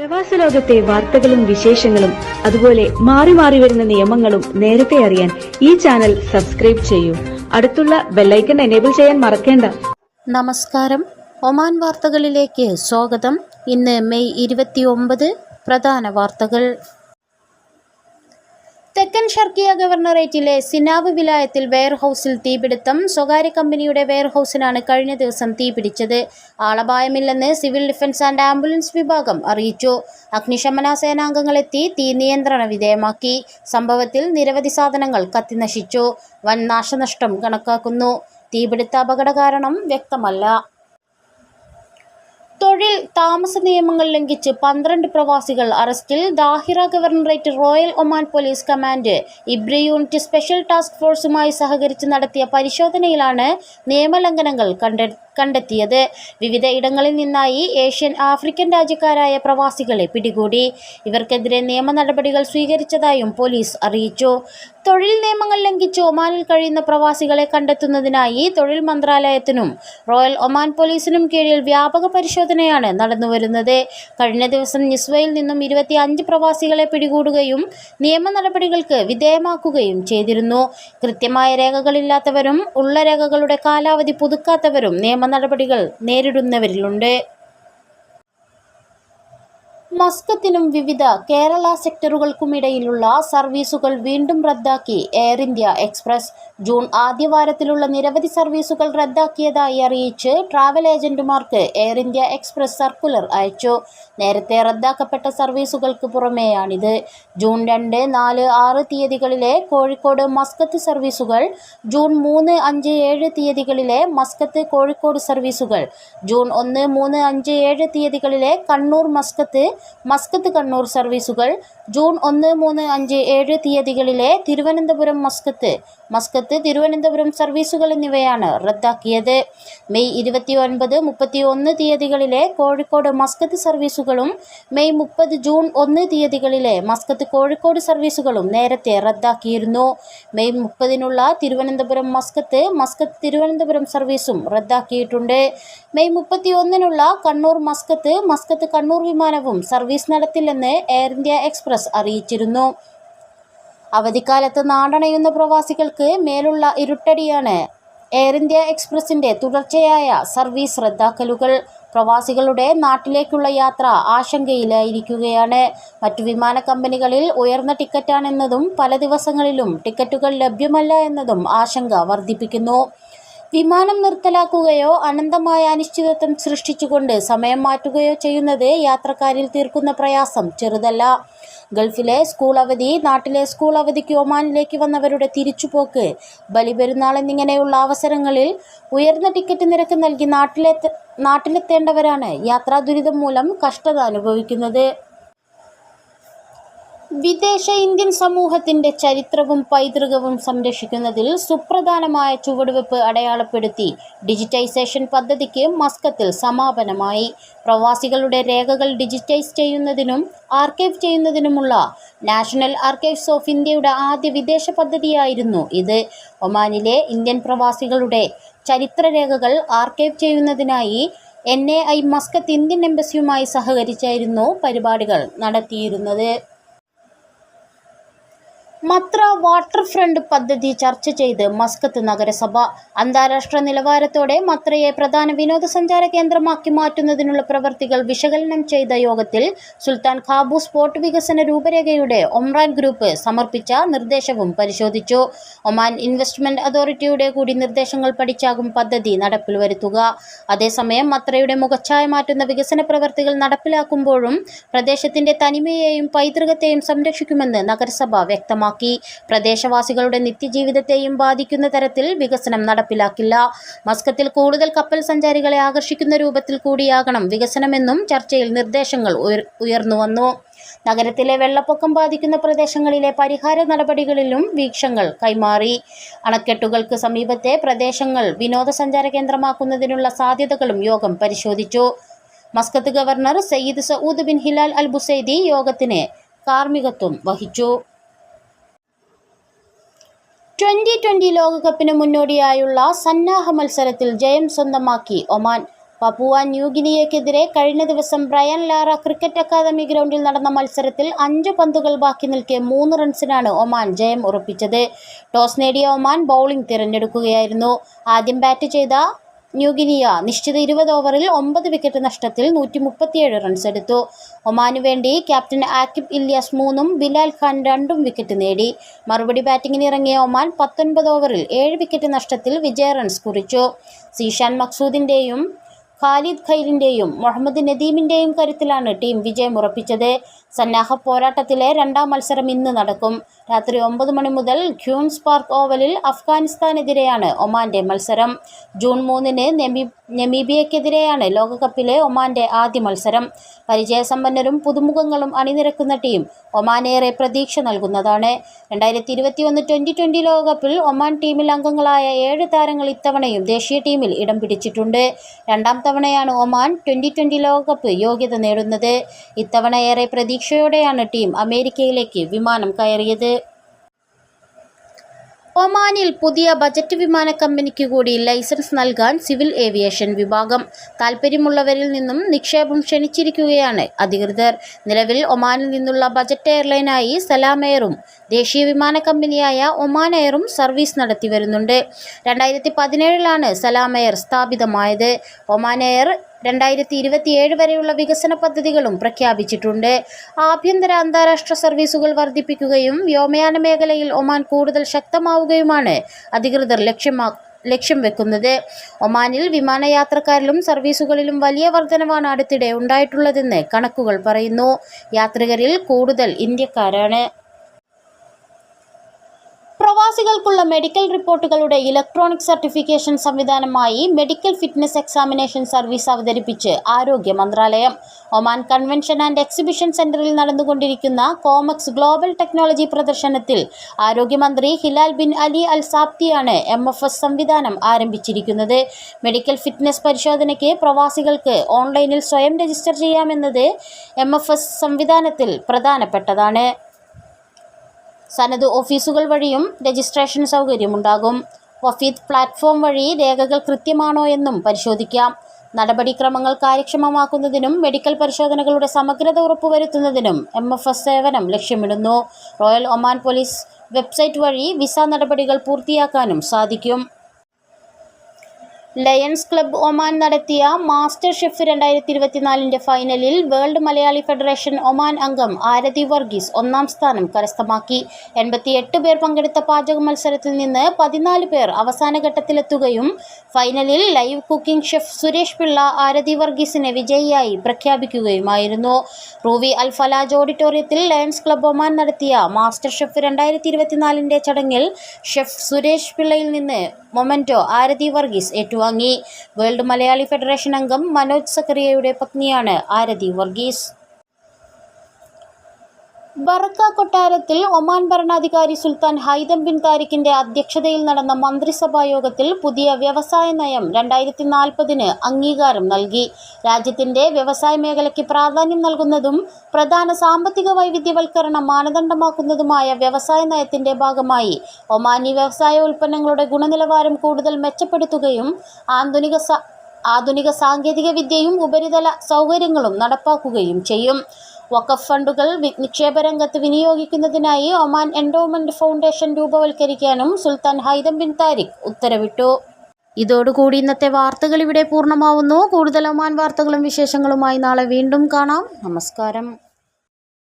പ്രവാസ ലോകത്തെ വാർത്തകളും വിശേഷങ്ങളും അതുപോലെ മാറി മാറി വരുന്ന നിയമങ്ങളും നേരത്തെ അറിയാൻ ഈ ചാനൽ സബ്സ്ക്രൈബ് ചെയ്യൂ. അടുത്തുള്ള ബെല്ലൈക്കൺ എനേബിൾ ചെയ്യാൻ മറക്കേണ്ട. നമസ്കാരം, ഒമാൻ വാർത്തകളിലേക്ക് സ്വാഗതം. ഇന്ന് മെയ് 29. പ്രധാന വാർത്തകൾ. തെക്കൻ ഷർക്കിയ ഗവർണറേറ്റിലെ സിനാബ് വിലായത്തിൽ വെയർഹൌസിൽ തീപിടുത്തം. സ്വകാര്യ കമ്പനിയുടെ വെയർഹൌസിനാണ് കഴിഞ്ഞ ദിവസം തീപിടിച്ചത്. ആളപായമില്ലെന്ന് സിവിൽ ഡിഫൻസ് ആൻഡ് ആംബുലൻസ് വിഭാഗം അറിയിച്ചു. അഗ്നിശമന സേനാംഗങ്ങളെത്തി തീ നിയന്ത്രണ വിധേയമാക്കി. സംഭവത്തിൽ നിരവധി സാധനങ്ങൾ കത്തിനശിച്ചു. വൻ നാശനഷ്ടം കണക്കാക്കുന്നു. തീപിടുത്ത അപകട കാരണം വ്യക്തമല്ല. തൊഴിൽ താമസ നിയമങ്ങൾ ലംഘിച്ച് 12 പ്രവാസികൾ അറസ്റ്റിൽ. Dhahira governorate Royal Oman Police command Ibri unit special task ഫോഴ്സുമായി സഹകരിച്ച് നടത്തിയ പരിശോധനയിലാണ് നിയമലംഘനങ്ങൾ കണ്ടെത്തിയത്. വിവിധ ഇടങ്ങളിൽ നിന്നായി ഏഷ്യൻ, ആഫ്രിക്കൻ രാജ്യക്കാരായ പ്രവാസികളെ പിടികൂടി. ഇവർക്കെതിരെ നിയമ നടപടികൾ സ്വീകരിച്ചതായും പോലീസ് അറിയിച്ചു. തൊഴിൽ നിയമങ്ങൾ ലംഘിച്ച് ഒമാനിൽ കഴിയുന്ന പ്രവാസികളെ കണ്ടെത്തുന്നതിനായി തൊഴിൽ മന്ത്രാലയത്തിനും റോയൽ ഒമാൻ പോലീസിനും കീഴിൽ വ്യാപക പരിശോധനയാണ് നടന്നുവരുന്നത്. കഴിഞ്ഞ ദിവസം നിസ്വയിൽ നിന്നും 25 പ്രവാസികളെ പിടികൂടുകയും നിയമ നടപടികൾക്ക് വിധേയമാക്കുകയും ചെയ്തിരുന്നു. കൃത്യമായ രേഖകളില്ലാത്തവരും ഉള്ള രേഖകളുടെ കാലാവധി പുതുക്കാത്തവരും നിയമ നടപടികൾ നേരിടുന്നവരിലുണ്ട്. മസ്കത്തിനും വിവിധ കേരള സെക്ടറുകൾക്കുമിടയിലുള്ള സർവീസുകൾ വീണ്ടും റദ്ദാക്കി എയർ ഇന്ത്യ എക്സ്പ്രസ്. ജൂൺ ആദ്യവാരത്തിലുള്ള നിരവധി സർവീസുകൾ റദ്ദാക്കിയതായി അറിയിച്ച് ട്രാവൽ ഏജന്റുമാർക്ക് എയർ ഇന്ത്യ എക്സ്പ്രസ് സർക്കുലർ അയച്ചു. നേരത്തെ റദ്ദാക്കപ്പെട്ട സർവീസുകൾക്ക് പുറമെയാണിത്. ജൂൺ 2, 4, 6 തീയതികളിലെ കോഴിക്കോട് മസ്കത്ത് സർവീസുകൾ, ജൂൺ 3, 5, 7 തീയതികളിലെ മസ്കത്ത് കോഴിക്കോട് സർവീസുകൾ, ജൂൺ 1, 3, 5, 7 തീയതികളിലെ കണ്ണൂർ മസ്കത്ത് കണ്ണൂർ സർവീസുകൾ, ജൂൺ 1, 3, 5, 7 തീയതികളിലെ തിരുവനന്തപുരം മസ്കത്ത് തിരുവനന്തപുരം സർവീസുകൾ എന്നിവയാണ് റദ്ദാക്കിയത്. മെയ് 29, 31 തീയതികളിലെ കോഴിക്കോട് മസ്കത്ത് സർവീസുകളും മെയ് 30, ജൂൺ 1 തീയതികളിലെ മസ്കത്ത് കോഴിക്കോട് സർവീസുകളും നേരത്തെ റദ്ദാക്കിയിരുന്നു. മെയ് 30-നുള്ള തിരുവനന്തപുരം മസ്കത്ത് തിരുവനന്തപുരം സർവീസും റദ്ദാക്കിയിട്ടുണ്ട്. മെയ് 31-നുള്ള കണ്ണൂർ മസ്കത്ത് കണ്ണൂർ വിമാനവും സർവീസ് നടത്തില്ലെന്ന് എയർ ഇന്ത്യ എക്സ്പ്രസ് അറിയിച്ചിരുന്നു. അവധിക്കാലത്ത് നാടണയുന്ന പ്രവാസികൾക്ക് മേലുള്ള ഇരുട്ടടിയാണ് എയർ ഇന്ത്യ എക്സ്പ്രസിന്റെ തുടർച്ചയായ സർവീസ് റദ്ദാക്കലുകൾ. പ്രവാസികളുടെ നാട്ടിലേക്കുള്ള യാത്ര ആശങ്കയിലായിരിക്കുകയാണ്. മറ്റു വിമാന കമ്പനികളിൽ ഉയർന്ന ടിക്കറ്റാണെന്നതും പല ദിവസങ്ങളിലും ടിക്കറ്റുകൾ ലഭ്യമല്ല എന്നതും ആശങ്ക വർദ്ധിപ്പിക്കുന്നു. വിമാനം നിർത്തലാക്കുകയോ അനന്തമായ അനിശ്ചിതത്വം സൃഷ്ടിച്ചുകൊണ്ട് സമയം മാറ്റുകയോ ചെയ്യുന്നത് യാത്രക്കാരിൽ തീർക്കുന്ന പ്രയാസം ചെറുതല്ല. ഗൾഫിലെ സ്കൂൾ അവധി, നാട്ടിലെ സ്കൂൾ അവധിക്ക് ഒമാനിലേക്ക് വന്നവരുടെ തിരിച്ചുപോക്ക്, ബലിപെരുന്നാൾ എന്നിങ്ങനെയുള്ള അവസരങ്ങളിൽ ഉയർന്ന ടിക്കറ്റ് നിരക്ക് നൽകി നാട്ടിലെത്തേണ്ടവരാണ് യാത്രാ ദുരിതം മൂലം കഷ്ടത അനുഭവിക്കുന്നത്. വിദേശ ഇന്ത്യൻ സമൂഹത്തിന്റെ ചരിത്രവും പൈതൃകവും സംരക്ഷിക്കുന്നതിൽ സുപ്രധാനമായ ചുവടുവെപ്പ് അടയാളപ്പെടുത്തി ഡിജിറ്റൈസേഷൻ പദ്ധതിക്ക് മസ്കത്തിൽ സമാപനമായി. പ്രവാസികളുടെ രേഖകൾ ഡിജിറ്റൈസ് ചെയ്യുന്നതിനും ആർക്കൈവ് ചെയ്യുന്നതിനുമുള്ള നാഷണൽ ആർക്കൈവ്സ് ഓഫ് ഇന്ത്യയുടെ ആദ്യ വിദേശ പദ്ധതിയായിരുന്നു ഇത്. ഒമാനിലെ ഇന്ത്യൻ പ്രവാസികളുടെ ചരിത്രരേഖകൾ ആർക്കൈവ് ചെയ്യുന്നതിനായി NAI മസ്കത്ത് ഇന്ത്യൻ എംബസിയുമായി സഹകരിച്ചായിരുന്നു പരിപാടികൾ നടത്തിയിരുന്നത്. മത്ര വാട്ടർ ഫ്രണ്ട് പദ്ധതി ചർച്ച ചെയ്ത് മസ്കത്ത് നഗരസഭ. അന്താരാഷ്ട്ര നിലവാരത്തോടെ മത്രയെ പ്രധാന വിനോദസഞ്ചാര കേന്ദ്രമാക്കി മാറ്റുന്നതിനുള്ള പ്രവൃത്തികൾ വിശകലനം ചെയ്ത യോഗത്തിൽ സുൽത്താൻ ഖാബൂസ് പോർട്ട് വികസന രൂപരേഖയുടെ ഒമ്രാൻ ഗ്രൂപ്പ് സമർപ്പിച്ച നിർദ്ദേശവും പരിശോധിച്ചു. ഒമാൻ ഇൻവെസ്റ്റ്മെന്റ് അതോറിറ്റിയുടെ കൂടി നിർദ്ദേശങ്ങൾ പഠിച്ചാകും പദ്ധതി നടപ്പിൽ വരുത്തുക. അതേസമയം മത്രയുടെ മുഖച്ഛായ മാറ്റുന്ന വികസന പ്രവൃത്തികൾ നടപ്പിലാക്കുമ്പോഴും പ്രദേശത്തിന്റെ തനിമയെയും പൈതൃകത്തെയും സംരക്ഷിക്കുമെന്ന് നഗരസഭ വ്യക്തമാക്കി. പ്രദേശവാസികളുടെ നിത്യജീവിതത്തെയും ബാധിക്കുന്ന തരത്തിൽ വികസനം നടപ്പിലാക്കില്ല. മസ്കത്തിൽ കൂടുതൽ കപ്പൽ സഞ്ചാരികളെ ആകർഷിക്കുന്ന രൂപത്തിൽ കൂടിയാകണം വികസനമെന്നും ചർച്ചയിൽ നിർദ്ദേശങ്ങൾ ഉയർന്നുവന്നു. നഗരത്തിലെ വെള്ളപ്പൊക്കം ബാധിക്കുന്ന പ്രദേശങ്ങളിലെ പരിഹാര നടപടികളിലും വീക്ഷങ്ങൾ കൈമാറി. അണക്കെട്ടുകൾക്ക് സമീപത്തെ പ്രദേശങ്ങൾ വിനോദസഞ്ചാര കേന്ദ്രമാക്കുന്നതിനുള്ള സാധ്യതകളും യോഗം പരിശോധിച്ചു. Muscat governor Sayyid Saud bin Hilal Al Busaidi യോഗത്തിന് കാർമ്മികത്വം വഹിച്ചു. 2020 ലോകകപ്പിന് മുന്നോടിയായുള്ള സന്നാഹ മത്സരത്തിൽ ജയം സ്വന്തമാക്കി ഒമാൻ. പപ്പുവ ന്യൂഗിനിയയ്ക്കെതിരെ കഴിഞ്ഞ ദിവസം ബ്രയൻ ലാറ ക്രിക്കറ്റ് അക്കാദമി ഗ്രൗണ്ടിൽ നടന്ന മത്സരത്തിൽ 5 പന്തുകൾ ബാക്കി നിൽക്കെ 3 റൺസിനാണ് ഒമാൻ ജയം ഉറപ്പിച്ചത്. ടോസ് നേടിയ ഒമാൻ ബൗളിംഗ് തിരഞ്ഞെടുക്കുകയായിരുന്നു. ആദ്യം ബാറ്റ് ചെയ്ത ന്യൂഗിനിയ നിശ്ചിത 20 ഓവറിൽ 9 വിക്കറ്റ് നഷ്ടത്തിൽ 137 റൺസ് എടുത്തു. ഒമാനു വേണ്ടി ക്യാപ്റ്റൻ ആക്കിബ് ഇല്യാസ് 3ഉം ബിലാൽ ഖാൻ 2ഉം വിക്കറ്റ് നേടി. മറുപടി ബാറ്റിംഗിന് ഇറങ്ങിയ ഒമാൻ 19 ഓവറിൽ 7 വിക്കറ്റ് നഷ്ടത്തിൽ വിജയ റൺസ് കുറിച്ചു. സീഷാൻ മക്സൂദിന്റെയും ഖാലിദ് ഖൈലിന്റെയും മുഹമ്മദ് നദീമിന്റെയും കരുത്തിലാണ് ടീം വിജയമുറപ്പിച്ചത്. സന്നാഹ പോരാട്ടത്തിലെ 2ാം മത്സരം ഇന്ന് നടക്കും. രാത്രി 9 മണി മുതൽ ക്യൂൻസ് പാർക്ക് ഓവലിൽ അഫ്ഗാനിസ്ഥാനെതിരെയാണ് ഒമാന്റെ മത്സരം. ജൂൺ 3-ന് നമീബിയയ്ക്കെതിരെയാണ് ലോകകപ്പിലെ ഒമാന്റെ ആദ്യ മത്സരം. പരിചയസമ്പന്നരും പുതുമുഖങ്ങളും അണിനിരക്കുന്ന ടീം ഒമാനേറെ പ്രതീക്ഷ നൽകുന്നതാണ്. 2021 T20 ലോകകപ്പിൽ ഒമാൻ ടീമിൽ അംഗങ്ങളായ 7 താരങ്ങൾ ഇത്തവണയും ദേശീയ ടീമിൽ ഇടം പിടിച്ചിട്ടുണ്ട്. 2ാം തവണയാണ് ഒമാൻ T20 ലോകകപ്പ് യോഗ്യത നേടുന്നത്. ഇത്തവണ ഏറെ പ്രതീക്ഷയോടെയാണ് ടീം അമേരിക്കയിലേക്ക് വിമാനം കയറിയത്. ഒമാനിൽ പുതിയ ബജറ്റ് വിമാന കമ്പനിക്ക് കൂടി ലൈസൻസ് നൽകാൻ സിവിൽ ഏവിയേഷൻ വിഭാഗം. താൽപ്പര്യമുള്ളവരിൽ നിന്നും നിക്ഷേപം ക്ഷണിച്ചിരിക്കുകയാണ് അധികൃതർ. നിലവിൽ ഒമാനിൽ നിന്നുള്ള ബജറ്റ് എയർലൈനായി സലാം എയറും ദേശീയ വിമാന കമ്പനിയായ ഒമാൻ എയറും സർവീസ് നടത്തി വരുന്നുണ്ട്. 2017-ലാണ് സലാം എയർ സ്ഥാപിതമായത്. ഒമാൻ എയർ 2027 വരെയുള്ള വികസന പദ്ധതികളും പ്രഖ്യാപിച്ചിട്ടുണ്ട്. ആഭ്യന്തര അന്താരാഷ്ട്ര സർവീസുകൾ വർദ്ധിപ്പിക്കുകയും വ്യോമയാന മേഖലയിൽ ഒമാൻ കൂടുതൽ ശക്തമാവുകയുമാണ് അധികൃതർ ലക്ഷ്യം വെക്കുന്നത്. ഒമാനിൽ വിമാനയാത്രക്കാരിലും സർവീസുകളിലും വലിയ വർധനവാണ് അടുത്തിടെ ഉണ്ടായിട്ടുള്ളതെന്ന് കണക്കുകൾ പറയുന്നു. യാത്രികരിൽ കൂടുതൽ ഇന്ത്യക്കാരാണ്. പ്രവാസികൾക്കുള്ള മെഡിക്കൽ റിപ്പോർട്ടുകളുടെ ഇലക്ട്രോണിക് സർട്ടിഫിക്കേഷൻ സംവിധാനമായി മെഡിക്കൽ ഫിറ്റ്നസ് എക്സാമിനേഷൻ സർവീസ് അവതരിപ്പിച്ച് ആരോഗ്യ മന്ത്രാലയം. ഒമാൻ കൺവെൻഷൻ ആൻഡ് എക്സിബിഷൻ സെന്ററിൽ നടന്നുകൊണ്ടിരിക്കുന്ന കോമക്സ് ഗ്ലോബൽ ടെക്നോളജി പ്രദർശനത്തിൽ ആരോഗ്യമന്ത്രി ഹിലാൽ ബിൻ അലി അൽ സാബ്തിയാണ് MFS സംവിധാനം ആരംഭിച്ചിരിക്കുന്നത്. മെഡിക്കൽ ഫിറ്റ്നസ് പരിശോധനയ്ക്ക് പ്രവാസികൾക്ക് ഓൺലൈനിൽ സ്വയം രജിസ്റ്റർ ചെയ്യാമെന്നത് MFS സംവിധാനത്തിൽ പ്രധാനപ്പെട്ടതാണ്. സനദ് ഓഫീസുകൾ വഴിയും രജിസ്ട്രേഷൻ സൗകര്യമുണ്ടാകും. വഫീദ് പ്ലാറ്റ്ഫോം വഴി രേഖകൾ കൃത്യമാണോ എന്നും പരിശോധിക്കാം. നടപടിക്രമങ്ങൾ കാര്യക്ഷമമാക്കുന്നതിനും മെഡിക്കൽ പരിശോധനകളുടെ സമഗ്രത ഉറപ്പുവരുത്തുന്നതിനും MFS സേവനം ലക്ഷ്യമിടുന്നു. റോയൽ ഒമാൻ പോലീസ് വെബ്സൈറ്റ് വഴി വിസ നടപടികൾ പൂർത്തിയാക്കാനും സാധിക്കും. ലയൺസ് ക്ലബ്ബ് ഒമാൻ നടത്തിയ മാസ്റ്റർ ഷെഫ് 2024 ഫൈനലിൽ വേൾഡ് മലയാളി ഫെഡറേഷൻ ഒമാൻ അംഗം ആരതി വർഗീസ് 1ാം സ്ഥാനം കരസ്ഥമാക്കി. 88 പേർ പങ്കെടുത്ത പാചക മത്സരത്തിൽ നിന്ന് 14 പേർ അവസാന ഘട്ടത്തിലെത്തുകയും ഫൈനലിൽ live cooking chef Suresh Pillai Aarathi വർഗീസിനെ വിജയിയായി പ്രഖ്യാപിക്കുകയുമായിരുന്നു. റൂവി അൽ ഫലാജ് ഓഡിറ്റോറിയത്തിൽ ലയൺസ് ക്ലബ്ബ് ഒമാൻ നടത്തിയ മാസ്റ്റർ ഷെഫ് 2024 ചടങ്ങിൽ ഷെഫ് സുരേഷ് പിള്ളയിൽ നിന്ന് മൊമെന്റോ ആരതി വർഗീസ് ഏറ്റുവാങ്ങി. വേൾഡ് മലയാളി ഫെഡറേഷൻ അംഗം മനോജ് സക്കറിയയുടെ പത്നിയാണ് ആരതി വർഗീസ്. ബറക്ക കൊട്ടാരത്തിൽ ഒമാൻ ഭരണാധികാരി സുൽത്താൻ ഹൈതം ബിൻ താരിഖിന്റെ അധ്യക്ഷതയിൽ നടന്ന മന്ത്രിസഭാ യോഗത്തിൽ പുതിയ വ്യവസായ നയം 2040-ന് അംഗീകാരം നൽകി. രാജ്യത്തിന്റെ വ്യവസായ മേഖലയ്ക്ക് പ്രാധാന്യം നൽകുന്നതും പ്രധാന സാമ്പത്തിക വൈവിധ്യവൽക്കരണം മാനദണ്ഡമാക്കുന്നതുമായ വ്യവസായ നയത്തിന്റെ ഭാഗമായി ഒമാനി വ്യവസായ ഉൽപ്പന്നങ്ങളുടെ ഗുണനിലവാരം കൂടുതൽ മെച്ചപ്പെടുത്തുകയും ആധുനിക സാങ്കേതിക വിദ്യയും ഉപരിതല സൗകര്യങ്ങളും നടപ്പാക്കുകയും ചെയ്യും. വഖഫ് ഫണ്ടുകൾ നിക്ഷേപ രംഗത്ത് വിനിയോഗിക്കുന്നതിനായി ഒമാൻ എൻഡോവ്മെന്റ് ഫൗണ്ടേഷൻ രൂപവൽക്കരിക്കാനും സുൽത്താൻ ഹൈതം ബിൻ താരിഖ് ഉത്തരവിട്ടു. ഇതോടുകൂടി ഇന്നത്തെ വാർത്തകൾ ഇവിടെ പൂർണ്ണമാവുന്നു. കൂടുതൽ ഒമാൻ വാർത്തകളും വിശേഷങ്ങളുമായി നാളെ വീണ്ടും കാണാം. നമസ്കാരം.